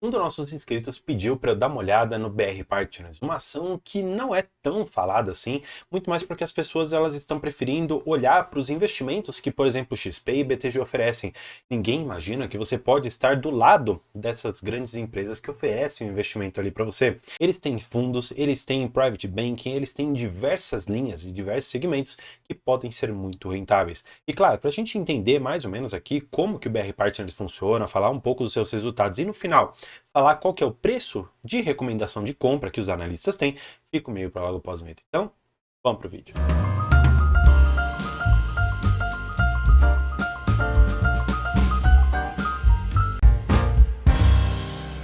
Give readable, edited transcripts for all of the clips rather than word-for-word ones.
Um dos nossos inscritos pediu para eu dar uma olhada no BR Partners, uma ação que não é tão falada assim, muito mais porque as pessoas elas estão preferindo olhar para os investimentos que, por exemplo, XP e BTG oferecem. Ninguém imagina que você pode estar do lado dessas grandes empresas que oferecem um investimento ali para você. Eles têm fundos, eles têm private banking, eles têm diversas linhas e diversos segmentos que podem ser muito rentáveis. E claro, para a gente entender mais ou menos aqui como que o BR Partners funciona, falar um pouco dos seus resultados e no final falar qual que é o preço de recomendação de compra que os analistas têm, fico meio para logo pós-venda. Então, vamos para o vídeo.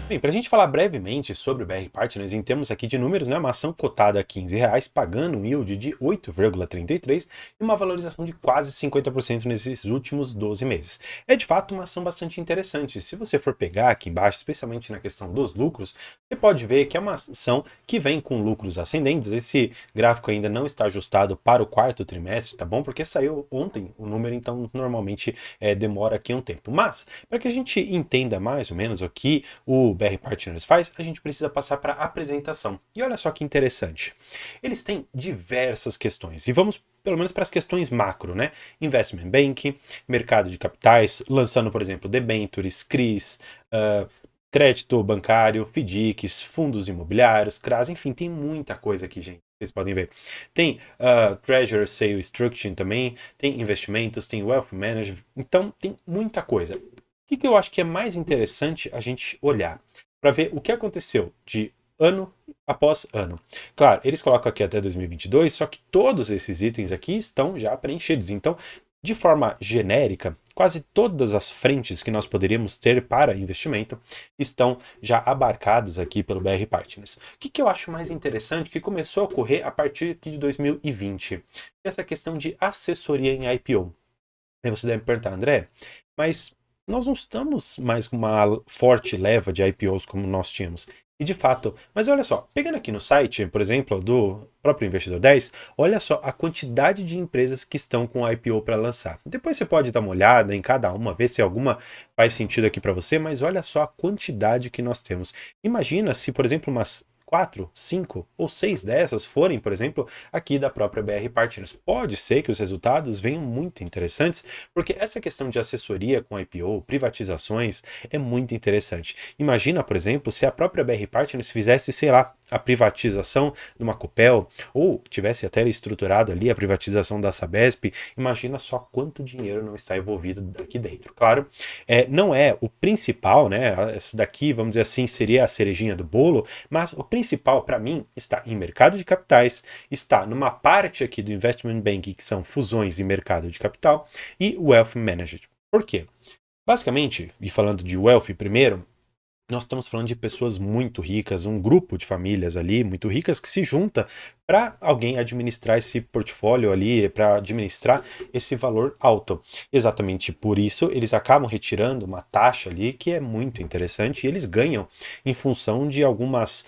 Bem, para a gente falar brevemente sobre o BR Partners, em termos aqui de números, né, uma ação cotada a R$ 15, pagando um yield de 8,33 e uma valorização de quase 50% nesses últimos 12 meses. É de fato uma ação bastante interessante. Se você for pegar aqui embaixo, especialmente na questão dos lucros, você pode ver que é uma ação que vem com lucros ascendentes. Esse gráfico ainda não está ajustado para o quarto trimestre, tá bom? Porque saiu ontem o número, então normalmente demora aqui um tempo. Mas, para que a gente entenda mais ou menos o que o BR Partners faz, a gente precisa passar para a apresentação. E olha só que interessante. Eles têm diversas questões. E vamos pelo menos para as questões macro, né? Investment Banking, mercado de capitais, lançando, por exemplo, debentures, CRIs, crédito bancário, FDICs, fundos imobiliários, CRAs, enfim, tem muita coisa aqui, gente. Vocês podem ver. Tem Treasury Sale Structuring também, tem investimentos, tem Wealth Management, então tem muita coisa. O que eu acho que é mais interessante a gente olhar para ver o que aconteceu de ano após ano. Claro, eles colocam aqui até 2022, só que todos esses itens aqui estão já preenchidos. Então, de forma genérica, quase todas as frentes que nós poderíamos ter para investimento estão já abarcadas aqui pelo BR Partners. O que eu acho mais interessante que começou a ocorrer a partir de 2020? Essa questão de assessoria em IPO. Aí você deve perguntar, André, mas nós não estamos mais com uma forte leva de IPOs como nós tínhamos. E de fato, mas olha só, pegando aqui no site, por exemplo, do próprio Investidor 10, olha só a quantidade de empresas que estão com IPO para lançar. Depois você pode dar uma olhada em cada uma, ver se alguma faz sentido aqui para você, mas olha só a quantidade que nós temos. Imagina se, por exemplo, umas 4, 5 ou 6 dessas forem, por exemplo, aqui da própria BR Partners. Pode ser que os resultados venham muito interessantes, porque essa questão de assessoria com IPO, privatizações, é muito interessante. Imagina, por exemplo, se a própria BR Partners fizesse, sei lá, a privatização de uma Copel, ou tivesse até estruturado ali a privatização da Sabesp, imagina só quanto dinheiro não está envolvido aqui dentro. Claro, não é o principal, né? Essa daqui, vamos dizer assim, seria a cerejinha do bolo, mas o principal para mim está em mercado de capitais, está numa parte aqui do investment banking, que são fusões e mercado de capital, e wealth management. Por quê? Basicamente, e falando de wealth primeiro, nós estamos falando de pessoas muito ricas, um grupo de famílias ali muito ricas que se junta para alguém administrar esse portfólio ali, para administrar esse valor alto. Exatamente por isso, eles acabam retirando uma taxa ali que é muito interessante e eles ganham em função de alguns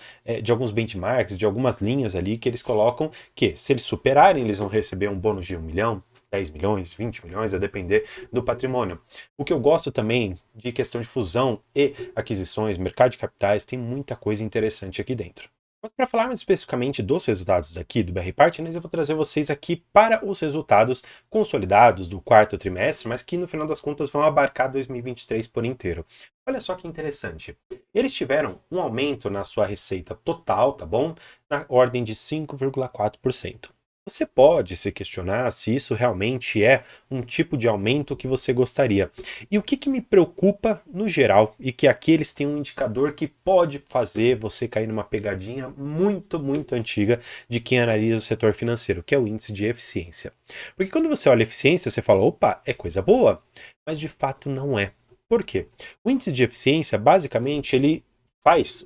benchmarks, de algumas linhas ali que eles colocam que, se eles superarem, eles vão receber um bônus de 1 milhão, 10 milhões, 20 milhões, a depender do patrimônio. O que eu gosto também de questão de fusão e aquisições, mercado de capitais, tem muita coisa interessante aqui dentro. Mas para falar mais especificamente dos resultados aqui do BR Partners, eu vou trazer vocês aqui para os resultados consolidados do quarto trimestre, mas que no final das contas vão abarcar 2023 por inteiro. Olha só que interessante. Eles tiveram um aumento na sua receita total, tá bom? Na ordem de 5,4%. Você pode se questionar se isso realmente é um tipo de aumento que você gostaria. E o que me preocupa no geral, e que aqui eles têm um indicador que pode fazer você cair numa pegadinha muito, muito antiga de quem analisa o setor financeiro, que é o índice de eficiência. Porque quando você olha a eficiência, você fala, opa, é coisa boa, mas de fato não é. Por quê? O índice de eficiência, basicamente, ele faz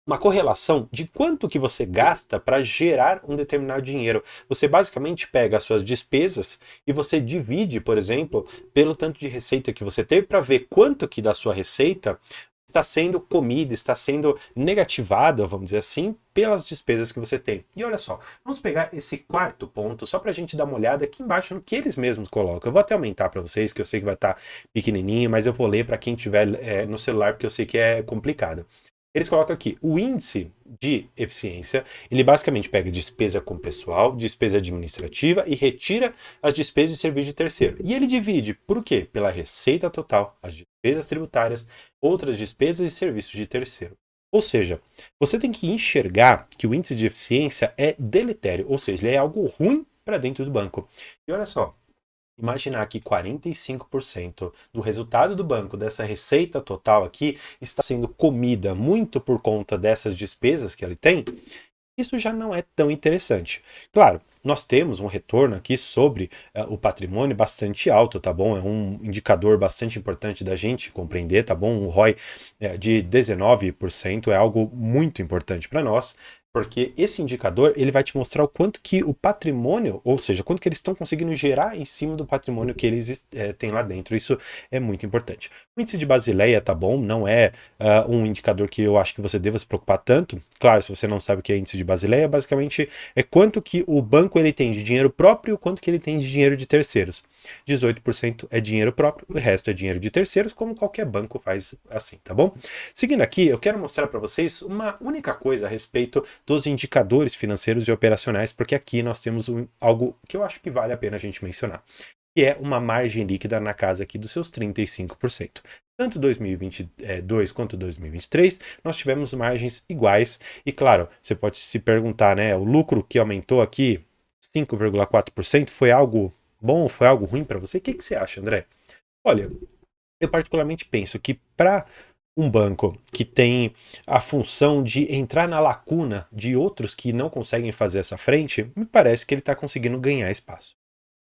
uma correlação de quanto que você gasta para gerar um determinado dinheiro. Você basicamente pega as suas despesas e você divide, por exemplo, pelo tanto de receita que você teve para ver quanto que da sua receita está sendo comida, está sendo negativada, vamos dizer assim, pelas despesas que você tem. E olha só, vamos pegar esse quarto ponto só para a gente dar uma olhada aqui embaixo no que eles mesmos colocam. Eu vou até aumentar para vocês, que eu sei que vai estar pequenininho, mas eu vou ler para quem tiver no celular, porque eu sei que é complicado. Eles colocam aqui, o índice de eficiência, ele basicamente pega despesa com pessoal, despesa administrativa e retira as despesas de serviço de terceiro. E ele divide, por quê? Pela receita total, as despesas tributárias, outras despesas e serviços de terceiro. Ou seja, você tem que enxergar que o índice de eficiência é deletério, ou seja, ele é algo ruim para dentro do banco. E olha só, imaginar que 45% do resultado do banco, dessa receita total aqui, está sendo comida muito por conta dessas despesas que ele tem, isso já não é tão interessante. Claro, nós temos um retorno aqui sobre o patrimônio bastante alto, tá bom? É um indicador bastante importante da gente compreender, tá bom? Um ROI de 19% é algo muito importante para nós, porque esse indicador ele vai te mostrar o quanto que o patrimônio, ou seja, quanto que eles estão conseguindo gerar em cima do patrimônio que eles têm lá dentro. Isso é muito importante. O índice de Basileia, tá bom? Não é um indicador que eu acho que você deva se preocupar tanto. Claro, se você não sabe o que é índice de Basileia, basicamente é quanto que o banco ele tem de dinheiro próprio e quanto que ele tem de dinheiro de terceiros. 18% é dinheiro próprio, o resto é dinheiro de terceiros, como qualquer banco faz assim, tá bom? Seguindo aqui, eu quero mostrar para vocês uma única coisa a respeito dos indicadores financeiros e operacionais, porque aqui nós temos algo que eu acho que vale a pena a gente mencionar, que é uma margem líquida na casa aqui dos seus 35%. Tanto 2022 quanto 2023, nós tivemos margens iguais. E claro, você pode se perguntar, né? O lucro que aumentou aqui, 5,4%, foi algo bom, foi algo ruim para você? O que você acha, André? Olha, eu particularmente penso que para um banco que tem a função de entrar na lacuna de outros que não conseguem fazer essa frente, me parece que ele está conseguindo ganhar espaço.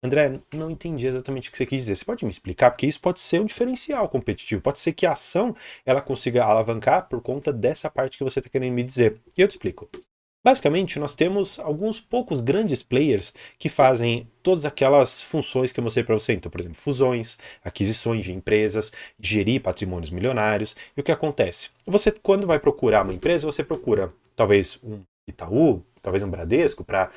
André, não entendi exatamente o que você quis dizer. Você pode me explicar? Porque isso pode ser um diferencial competitivo. Pode ser que a ação ela consiga alavancar por conta dessa parte que você está querendo me dizer. E eu te explico. Basicamente, nós temos alguns poucos grandes players que fazem todas aquelas funções que eu mostrei para você. Então, por exemplo, fusões, aquisições de empresas, gerir patrimônios milionários. E o que acontece? Você, quando vai procurar uma empresa, você procura talvez um Itaú, talvez um Bradesco, para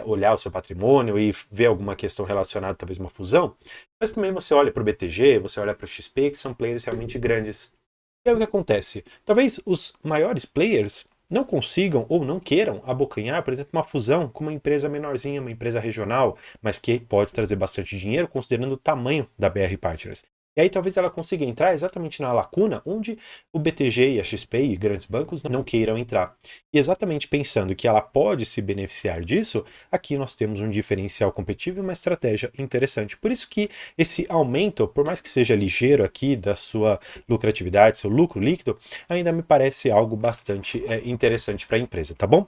olhar o seu patrimônio e ver alguma questão relacionada, talvez uma fusão. Mas também você olha para o BTG, você olha para o XP, que são players realmente grandes. E aí o que acontece? Talvez os maiores players não consigam ou não queiram abocanhar, por exemplo, uma fusão com uma empresa menorzinha, uma empresa regional, mas que pode trazer bastante dinheiro considerando o tamanho da BR Partners. E aí talvez ela consiga entrar exatamente na lacuna onde o BTG e a XP e grandes bancos não queiram entrar. E exatamente pensando que ela pode se beneficiar disso, aqui nós temos um diferencial competitivo e uma estratégia interessante. Por isso que esse aumento, por mais que seja ligeiro aqui da sua lucratividade, seu lucro líquido, ainda me parece algo bastante interessante para a empresa, tá bom?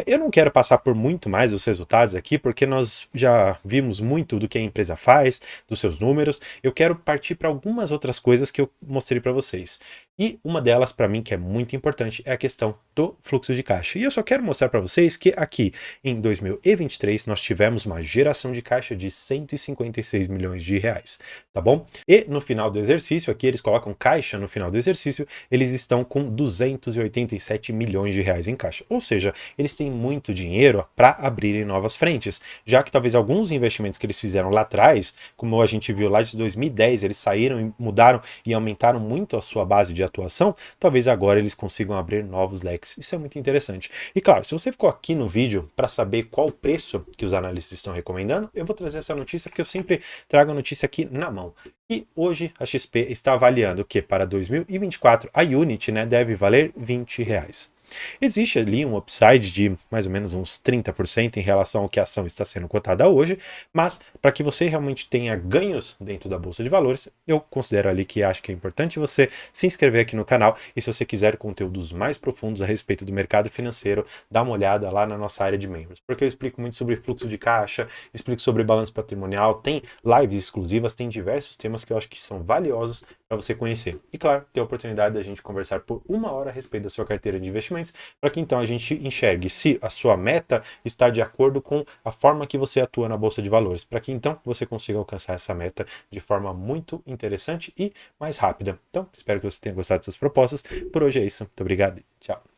Eu não quero passar por muito mais os resultados aqui, porque nós já vimos muito do que a empresa faz, dos seus números. Eu quero partir para algumas outras coisas que eu mostrei para vocês. E uma delas, para mim, que é muito importante, é a questão do fluxo de caixa. E eu só quero mostrar para vocês que aqui em 2023 nós tivemos uma geração de caixa de 156 milhões de reais, tá bom? E no final do exercício, aqui eles colocam caixa no final do exercício, eles estão com 287 milhões de reais em caixa. Ou seja, eles têm muito dinheiro para abrirem novas frentes, já que talvez alguns investimentos que eles fizeram lá atrás, como a gente viu lá de 2010, eles saíram e mudaram e aumentaram muito a sua base de atuação, talvez agora eles consigam abrir novos leques. Isso é muito interessante. E claro, se você ficou aqui no vídeo para saber qual o preço que os analistas estão recomendando, eu vou trazer essa notícia porque eu sempre trago a notícia aqui na mão. E hoje a XP está avaliando que para 2024 a Unity, né, deve valer R$ 20. Existe ali um upside de mais ou menos uns 30% em relação ao que a ação está sendo cotada hoje, mas para que você realmente tenha ganhos dentro da Bolsa de Valores, eu considero ali que acho que é importante você se inscrever aqui no canal e se você quiser conteúdos mais profundos a respeito do mercado financeiro, dá uma olhada lá na nossa área de membros, porque eu explico muito sobre fluxo de caixa, explico sobre balanço patrimonial, tem lives exclusivas, tem diversos temas que eu acho que são valiosos para você conhecer. E claro, ter a oportunidade da gente conversar por 1 hora a respeito da sua carteira de investimento investimentos, para que então a gente enxergue se a sua meta está de acordo com a forma que você atua na bolsa de valores, para que então você consiga alcançar essa meta de forma muito interessante e mais rápida. Então, espero que você tenha gostado dessas propostas. Por hoje é isso. Muito obrigado e tchau.